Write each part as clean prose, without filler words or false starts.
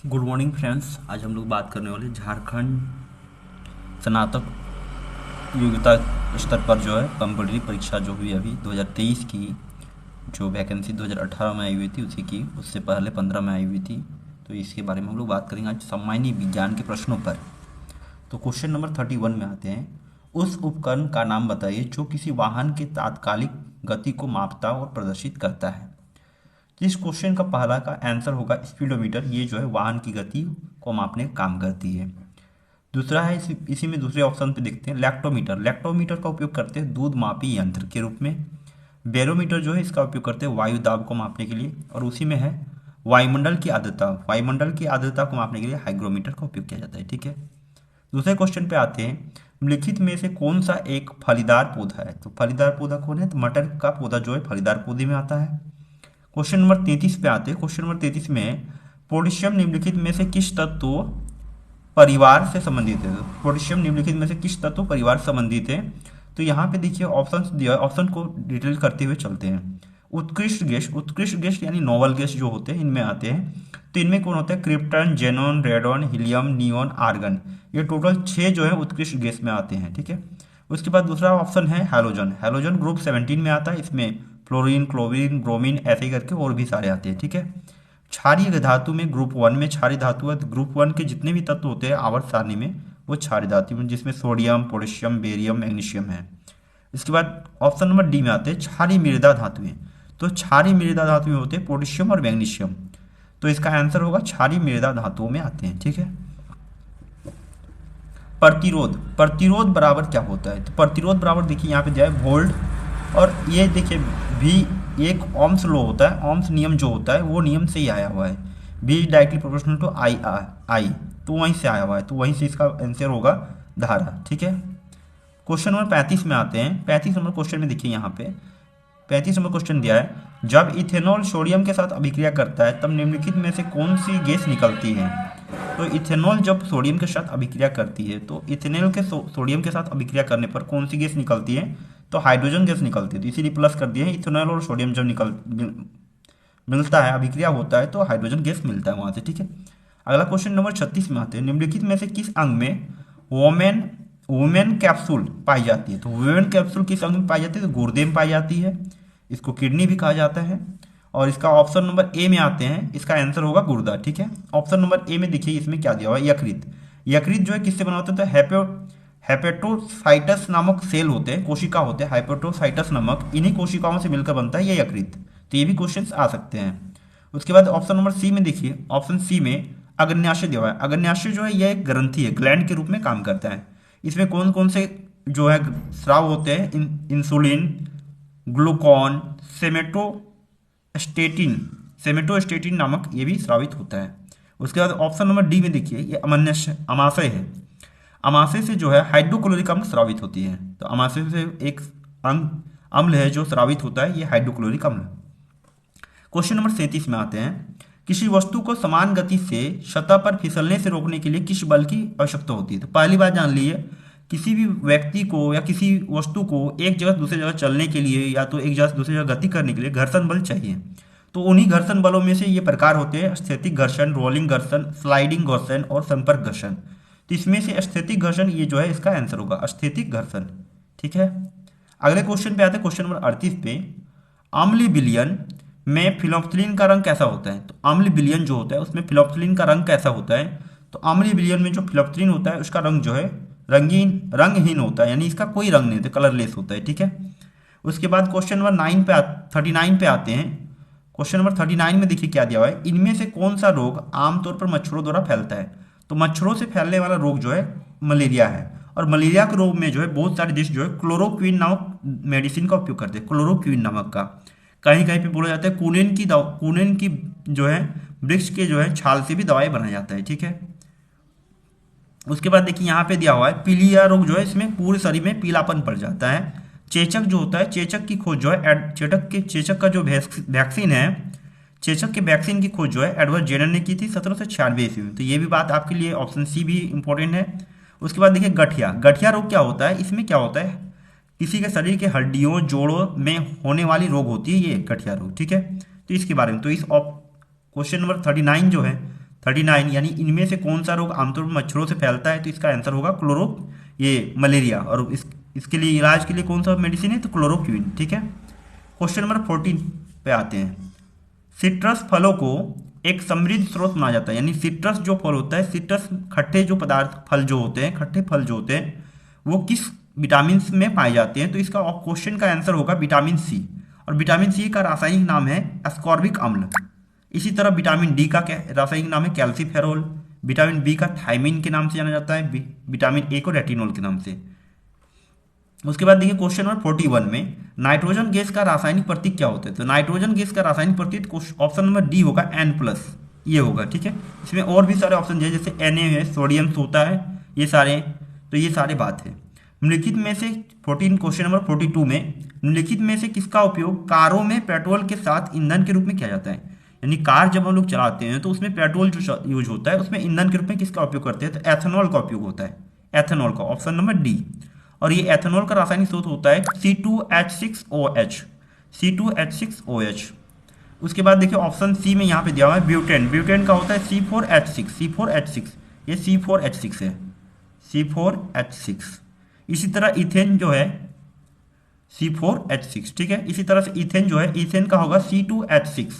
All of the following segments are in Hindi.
Good morning friends. आज हम लोग बात करने वाले झारखंड स्नातक योग्यता स्तर पर जो है कॉम्पिटिटिव परीक्षा जो हुई अभी 2023 की, जो वैकेंसी 2018 में आई हुई थी उसी की, उससे पहले 15 में आई हुई थी। तो इसके बारे में हम लोग बात करेंगे आज सामान्य विज्ञान के प्रश्नों पर। तो क्वेश्चन नंबर 31 में आते हैं। उस उपकरण का नाम बताइए जो किसी वाहन के तात्कालिक गति को मापता और प्रदर्शित करता है। इस क्वेश्चन का पहला का आंसर होगा स्पीडोमीटर। ये जो है वाहन की गति को मापने का काम करती है। दूसरा है इसी में दूसरे ऑप्शन पे देखते हैं लैक्टोमीटर। लैक्टोमीटर का उपयोग करते हैं दूध मापी यंत्र के रूप में। बैरोमीटर जो है इसका उपयोग करते हैं वायु दाब को मापने के लिए। और उसी में है वायुमंडल की आर्द्रता। वायुमंडल की आर्द्रता को मापने के लिए हाइग्रोमीटर का उपयोग किया जाता है। ठीक है, दूसरे क्वेश्चन पे आते हैं। निम्नलिखित में से कौन सा एक फलीदार पौधा है? तो फलीदार पौधा कौन है? तो मटर का पौधा जो है फलीदार पौधे में आता है। क्वेश्चन नंबर 33 पे आते हैं। क्वेश्चन नंबर 33 में पोटेशियम निम्नलिखित में से किस तत्व परिवार से संबंधित है? पोटेशियम निम्नलिखित में से किस तत्व परिवार से संबंधित है? तो यहाँ पे देखिए ऑप्शन दिया है, ऑप्शन को डिटेल करते हुए चलते हैं। उत्कृष्ट गैस यानी नोबल गैस जो होते हैं इनमें आते हैं। तो इनमें कौन होता है? Krypton, xenon, radon, helium, neon, argon. ये टोटल 6 जो है उत्कृष्ट गैस में आते हैं। ठीक है, उसके बाद दूसरा ऑप्शन है हैलोजन। हैलोजन ग्रुप 17 में आता है। इसमें फ्लोरीन, क्लोरीन, ब्रोमीन ऐसे ही करके और भी सारे आते हैं। ठीक है, क्षारीय धातु में ग्रुप 1 में क्षारीय धातु है। ग्रुप 1 के जितने भी तत्व होते हैं आवर्त सारणी में वो क्षारीय धातु में, जिसमें सोडियम, पोटेशियम, बेरियम, मैग्नीशियम है। इसके बाद ऑप्शन नंबर डी में आते हैं क्षारीय मृदा धातुएं। तो क्षारीय मृदा धातु में होते हैं पोटेशियम और मैग्नीशियम। तो इसका आंसर होगा क्षारीय मृदा धातुओं में आते हैं। ठीक है, प्रतिरोध बराबर क्या होता है? तो प्रतिरोध बराबर देखिए यहाँ पे दिया है वोल्ट, और ये देखिए भी एक ओम्स लॉ होता है। ओम्स नियम जो होता है वो नियम से ही आया हुआ है। बी डायरेक्टली प्रोपोर्शनल टू आई, तो वहीं से आया हुआ है, तो वहीं से इसका आंसर होगा धारा। ठीक है, क्वेश्चन नंबर 35 में आते हैं। 35 नंबर क्वेश्चन में देखिए यहाँ पे 35 नंबर क्वेश्चन दिया है। जब इथेनॉल सोडियम के साथ अभिक्रिया करता है तब निम्नलिखित में से कौन सी गैस निकलती है? तो इथेनॉल जब सोडियम के साथ अभिक्रिया करती है तो इथेनॉल के सोडियम के साथ अभिक्रिया करने पर कौन सी गैस निकलती है? तो हाइड्रोजन गैस निकलती है। तो इसीलिए प्लस कर दिए हैं। इथेनॉल और सोडियम जब मिलता है, अभिक्रिया होता है, तो हाइड्रोजन गैस मिलता है वहां से। ठीक है, अगला क्वेश्चन नंबर 36 में आते हैं। निम्नलिखित में से किस अंग में वोमेन वुमेन कैप्सूल पाई जाती है? तो वुमेन कैप्सूल किस अंग में पाई जाती है? तो गुर्दे में पाई जाती है। इसको किडनी भी कहा जाता है। और इसका ऑप्शन नंबर ए में आते हैं। इसका आंसर होगा गुर्दा। ठीक है, ऑप्शन नंबर ए में देखिए इसमें क्या दिया हुआ है, यकृत। यकृत जो है किससे बना होता है? तो हेपेटोसाइटस नामक सेल होते हैं, कोशिका होते हैं, हेपेटोसाइटस नामक, इन्हीं कोशिकाओं से मिलकर बनता है ये यकृत। तो ये भी क्वेश्चन आ सकते हैं। उसके बाद ऑप्शन नंबर सी में देखिए, ऑप्शन सी में अग्न्याशय दिया हुआ है। अग्न्याशय जो है यह एक ग्रंथि है, ग्लैंड के रूप में काम करता है। इसमें कौन कौन से जो है स्राव होते हैं? इंसुलिन, ग्लूकॉन, सेमेटोस्टेटिन सेमेटोस्टेटिन नामक ये भी स्रावित होता है। उसके बाद ऑप्शन नंबर डी में देखिए ये अमाशय है। अमाशय से जो है हाइड्रोक्लोरिक अम्ल स्रावित होती है। तो अमाशय से एक अम्ल है जो स्रावित होता है, ये हाइड्रोक्लोरिक अम्ल। क्वेश्चन नंबर 37 में आते हैं। किसी वस्तु को समान गति से सतह पर फिसलने से रोकने के लिए किस बल की आवश्यकता होती है? तो पहली बात जान लीजिए, किसी भी व्यक्ति को या किसी वस्तु को एक जगह से दूसरी जगह चलने के लिए या तो एक जगह से दूसरी जगह गति करने के लिए घर्षण बल चाहिए। तो उन्हीं घर्षण बलों में से ये प्रकार होते हैं स्थैतिक घर्षण, रोलिंग घर्षण, स्लाइडिंग घर्षण और संपर्क घर्षण। तो इसमें से स्थैतिक घर्षण ये जो है इसका आंसर होगा स्थैतिक घर्षण। ठीक है, अगले क्वेश्चन पे आते हैं। क्वेश्चन नंबर 38 पे, अम्लीय विलयन में फिनोल्फ्थालीन का रंग कैसा होता है? तो अम्लीय विलयन जो होता है उसमें फिनोल्फ्थालीन का रंग कैसा होता है? तो अम्लीय विलयन में जो फिनोल्फ्थालीन होता है उसका रंग जो है रंगहीन होता है, यानी इसका कोई रंग नहीं होता, कलरलेस होता है। ठीक है, उसके बाद क्वेश्चन नंबर 39 पे आते हैं। क्वेश्चन नंबर 39 में देखिए क्या दिया हुआ है। इनमें से कौन सा रोग आमतौर पर मच्छरों द्वारा फैलता है? तो मच्छरों से फैलने वाला रोग जो है मलेरिया है। और मलेरिया के रोग में जो है बहुत सारे देश जो है क्लोरोक्विन नामक मेडिसिन का उपयोग करते हैं, क्लोरोक्विन नामक का। कहीं कहीं पे बोला जाता है कुनेन की जो है वृक्ष के जो है छाल से भी दवाई बनाया जाता है। ठीक है, उसके बाद देखिए यहाँ पे दिया हुआ है पीलिया रोग जो है इसमें पूरे शरीर में पीलापन पड़ जाता है। चेचक जो होता है, चेचक की खोज जो है चेचक का जो वैक्सीन है, चेचक के वैक्सीन की खोज जो है एडवर्ड जेनर ने की थी 1796 ईस्वी में। तो ये भी बात आपके लिए ऑप्शन सी भी इंपॉर्टेंट है। उसके बाद देखिए गठिया रोग क्या होता है? इसमें क्या होता है, किसी के शरीर के हड्डियों जोड़ों में होने वाली रोग होती है ये गठिया रोग। ठीक है, तो इसके बारे में तो इस क्वेश्चन नंबर 39 जो है 39 यानी इनमें से कौन सा रोग आमतौर पर मच्छरों से फैलता है, तो इसका आंसर होगा ये मलेरिया। और इसके लिए इलाज के लिए कौन सा मेडिसिन है, तो क्लोरोक्विन। ठीक है, क्वेश्चन नंबर 14 पे आते हैं। सिट्रस फलों को एक समृद्ध स्रोत माना जाता है, यानी सिट्रस जो फल होता है, सिट्रस खट्टे जो पदार्थ फल जो होते हैं, खट्टे फल जो होते हैं, वो किस विटामिन में पाए जाते हैं, तो इसका क्वेश्चन का आंसर होगा विटामिन सी। और विटामिन सी का रासायनिक नाम है एस्कॉर्बिक अम्ल। इसी तरह विटामिन डी का रासायनिक नाम है कैल्सीफेरोल। विटामिन बी का थायमिन के नाम से जाना जाता है, विटामिन ए को रेटिनोल के नाम से। उसके बाद देखिए क्वेश्चन नंबर 41 में नाइट्रोजन गैस का रासायनिक प्रतीक क्या होता है, तो नाइट्रोजन गैस का रासायनिक प्रतीक ऑप्शन नंबर डी होगा N+, ये होगा। ठीक है, इसमें और भी सारे ऑप्शन है, जैसे Na है, सोडियम होता है, ये सारे, तो ये सारे बात है। निम्नलिखित में से 14 क्वेश्चन नंबर 42 में निम्नलिखित में से किसका उपयोग कारों में पेट्रोल के साथ ईंधन के रूप में किया जाता है, यानी कार जब हम लोग चलाते हैं तो उसमें पेट्रोल जो यूज होता है उसमें ईंधन के रूप में किसका उपयोग करते हैं, तो एथेनॉल का उपयोग होता है, एथेनॉल का, ऑप्शन नंबर डी। और ये एथेनॉल का रासायनिक स्रोत होता है C2H6OH, C2H6OH। उसके बाद देखिए ऑप्शन सी में यहाँ पे दिया हुआ है ब्यूटेन, ब्यूटेन का होता है C4H6, C4H6, ये C4H6 है, C4H6। इसी तरह इथेन जो है C4H6। ठीक है, इसी तरह से इथेन जो है, इथेन का होगा C2H6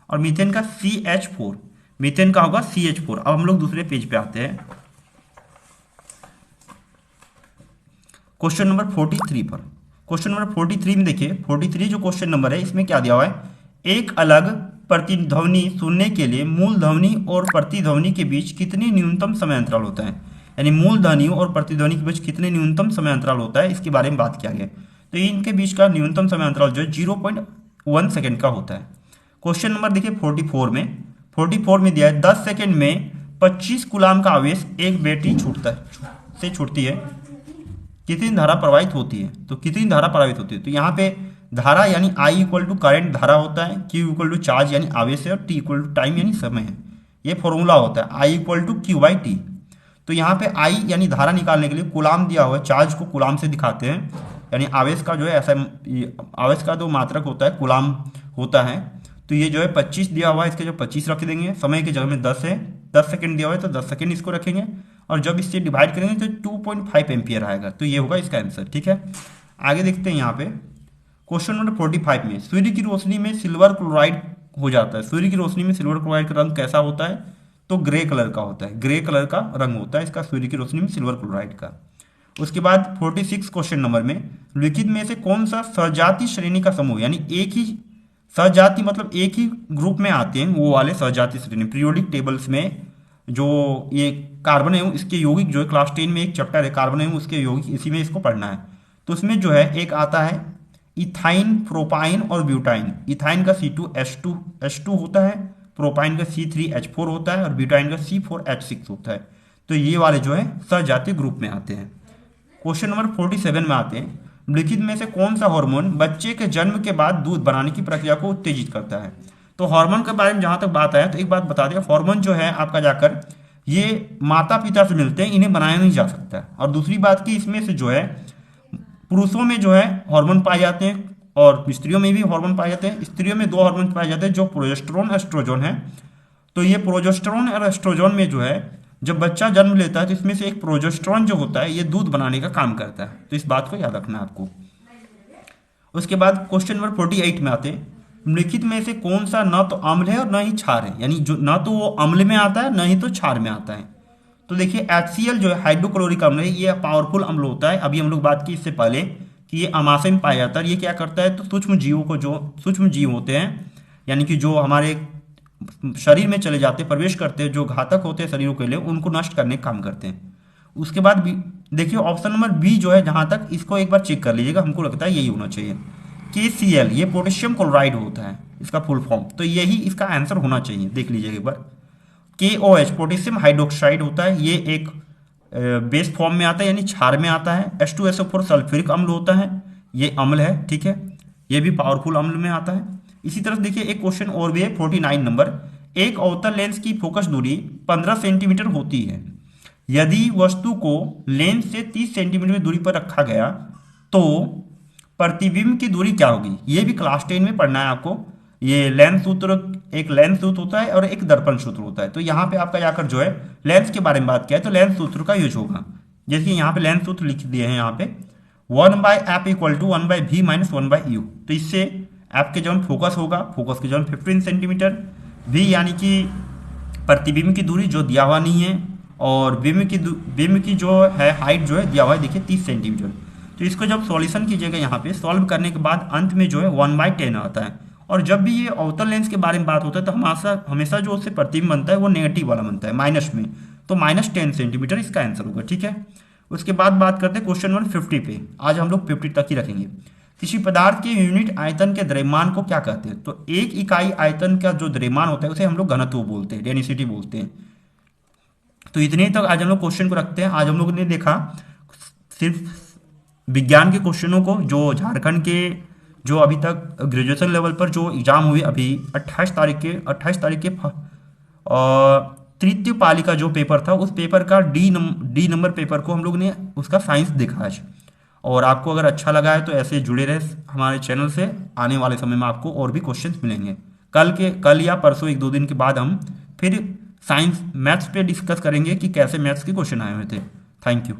और मीथेन का CH4, मीथेन का होगा CH4। अब हम लोग दूसरे पेज पे आते हैं, क्वेश्चन नंबर 43 पर। क्वेश्चन नंबर 43 में देखिए 43 जो क्वेश्चन नंबर है, इसमें क्या दिया हुआ है, एक अलग प्रतिध्वनि सुनने के लिए मूल ध्वनि और प्रतिध्वनि के बीच कितनी न्यूनतम समय अंतराल होता है, यानी मूल ध्वनि और प्रतिध्वनि के बीच कितने न्यूनतम समय अंतराल होता है, इसके बारे में बात किया गया। तो इनके बीच का न्यूनतम समय अंतराल जो है 0.1 सेकेंड का होता है। क्वेश्चन नंबर देखिए 44 में दिया है 10 सेकेंड में 25 कूलाम का आवेश एक बैटरी छूटती है, कितनी धारा प्रवाहित होती है, तो कितनी धारा प्रवाहित होती है, तो यहाँ पे धारा यानी I इक्वल टू करंट धारा होता है, Q इक्वल टू चार्ज यानी आवेश है, और T इक्वल टू टाइम यानी समय है। ये फॉर्मूला होता है I इक्वल टू Q/T। तो यहाँ पे I यानी धारा निकालने के लिए कुलाम दिया हुआ है, चार्ज को कुलाम से दिखाते हैं, यानी आवेश का जो है ऐसा, आवेश का जो मात्रक होता है कुलाम होता है। तो ये जो है 25 दिया हुआ है, इसके जो 25 रख देंगे, समय की जगह में 10 है, 10 सेकेंड दिया हुआ है तो 10 सेकेंड इसको रखेंगे, और जब इससे डिवाइड करेंगे तो 2.5 एम्पियर आएगा। तो ये होगा इसका आंसर। ठीक है, आगे देखते हैं यहाँ पे क्वेश्चन नंबर 45 में सूर्य की रोशनी में सिल्वर क्लोराइड हो जाता है, सूर्य की रोशनी में सिल्वर क्लोराइड का रंग कैसा होता है, तो ग्रे कलर का होता है, ग्रे कलर का रंग होता है इसका सूर्य की रोशनी में सिल्वर क्लोराइड का। उसके बाद 46 क्वेश्चन नंबर में लिखित में से कौन सा सजातीय श्रेणी का समूह, यानी एक ही सजाति मतलब एक ही ग्रुप में आते हैं वो वाले सजातीय श्रेणी, पीरियोडिक टेबल्स में जो ये कार्बन है इसके यौगिक जो है, क्लास 10 में एक चैप्टर है कार्बन है उसके यौगिक, इसी में इसको पढ़ना है। तो उसमें जो है एक आता है इथाइन, प्रोपाइन और ब्यूटाइन। इथाइन का C2H2 होता है, प्रोपाइन का C3H4 होता है और ब्यूटाइन का C4H6 होता है। तो ये वाले जो है सजातीय ग्रुप में आते हैं। क्वेश्चन नंबर 47 में आते हैं लिखित में से कौन सा हार्मोन बच्चे के जन्म के बाद दूध बनाने की प्रक्रिया को उत्तेजित करता है। तो हार्मोन के बारे में जहां तक बात आया तो एक बात बता दें, हार्मोन जो है आपका जाकर ये माता पिता से मिलते हैं, इन्हें बनाया नहीं जा सकता। और दूसरी बात की इसमें से जो है पुरुषों में जो है हार्मोन पाए जाते हैं और स्त्रियों में भी हार्मोन पाए जाते हैं। स्त्रियों में 2 हार्मोन पाए जाते हैं जो प्रोजेस्टेरोन एस्ट्रोजन है। तो ये प्रोजेस्टेरोन और एस्ट्रोजन में जो है जब बच्चा जन्म लेता है तो इसमें से एक प्रोजेस्टेरोन जो होता है ये दूध बनाने का काम करता है। तो इस बात को याद रखना है आपको। उसके बाद क्वेश्चन नंबर 48 में आते हैं निम्नलिखित में से कौन सा न तो अम्ल है और न ही क्षार है, यानी जो न तो वो अम्ल में आता है न ही तो क्षार में आता है। तो देखिए HCl जो है हाइड्रोक्लोरिक अम्ल है, ये पावरफुल अम्ल होता है। अभी हम लोग बात की इससे पहले कि ये अमाशय में पाया जाता है। ये क्या करता है तो सूक्ष्म जीवों को, जो सूक्ष्म जीव होते हैं यानी कि जो हमारे शरीर में चले जाते हैं, प्रवेश करते हैं, जो घातक होते हैं शरीरों के लिए, उनको नष्ट करने का काम करते हैं। उसके बाद देखिए ऑप्शन नंबर बी जो है, जहां तक इसको एक बार चेक कर लीजिएगा, हमको लगता है यही होना चाहिए। KCl ये पोटेशियम क्लोराइड होता है इसका फुल फॉर्म, तो यही इसका आंसर होना चाहिए। देख लीजिएगा एक बार। KOH पोटेशियम हाइड्रोक्साइड होता है, ये एक बेस फॉर्म में आता है यानी क्षार में आता है। H2SO4 सल्फ्यूरिक अम्ल होता है, ये अम्ल है, ठीक है, ये भी पावरफुल अम्ल में आता है। इसी तरह देखिए एक क्वेश्चन और भी है 49 नंबर। एक अवतल लेंस की फोकस दूरी 15 सेंटीमीटर होती है। यदि वस्तु को लेंस से 30 सेंटीमीटर की दूरी पर रखा गया तो प्रतिबिंब की दूरी क्या होगी। ये भी क्लास 10 में पढ़ना है आपको। ये लेंस सूत्र, एक लेंस सूत्र होता है और एक दर्पण सूत्र होता है। तो यहाँ पे आपका जाकर जो है लेंस के बारे में बात किया है तो लेंस सूत्र का यूज होगा। जैसे कि यहाँ पे लेंस सूत्र लिख दिए हैं यहाँ पे 1/f equal to 1/v minus 1/u। तो इससे एफ के जो फोकस होगा, फोकस के जो 15 सेंटीमीटर, v यानी कि प्रतिबिंब की दूरी जो दिया हुआ नहीं है, और बिंब की जो है हाइट जो है दिया हुआ है देखिए 30 सेंटीमीटर। तो इसको जब सॉल्यूशन कीजिएगा यहाँ पे सॉल्व करने के बाद अंत में जो है 1/10 आता है। और जब भी ये अवतल लेंस के बारे में बात होता है तो हमेशा हमेशा जो उससे प्रतिबिंब बनता है वो नेगेटिव वाला बनता है, माइनस में। तो -10 सेंटीमीटर इसका आंसर होगा, ठीक है। उसके बाद बात करते हैं क्वेश्चन नंबर 50 पे। आज हम लोग 50 तक ही रखेंगे। किसी पदार्थ के यूनिट आयतन के द्रव्यमान को क्या कहते हैं? तो एक इकाई आयतन का जो द्रव्यमान होता है उसे हम लोग घनत्व बोलते हैं, डेंसिटी बोलते हैं। तो इतने तक आज हम लोग क्वेश्चन को रखते हैं। आज हम लोग ने देखा सिर्फ विज्ञान के क्वेश्चनों को, जो झारखंड के जो अभी तक ग्रेजुएशन लेवल पर जो एग्जाम हुए अभी 28 तारीख के तृतीय पाली का जो पेपर था उस पेपर का डी नंबर पेपर को हम लोग ने उसका साइंस देखा आज। और आपको अगर अच्छा लगा है तो ऐसे जुड़े रहे हमारे चैनल से। आने वाले समय में आपको और भी क्वेश्चंस मिलेंगे। कल या परसों 1-2 दिन के बाद हम फिर साइंस मैथ्स पे डिस्कस करेंगे कि कैसे मैथ्स के क्वेश्चन आए हुए थे। Thank you.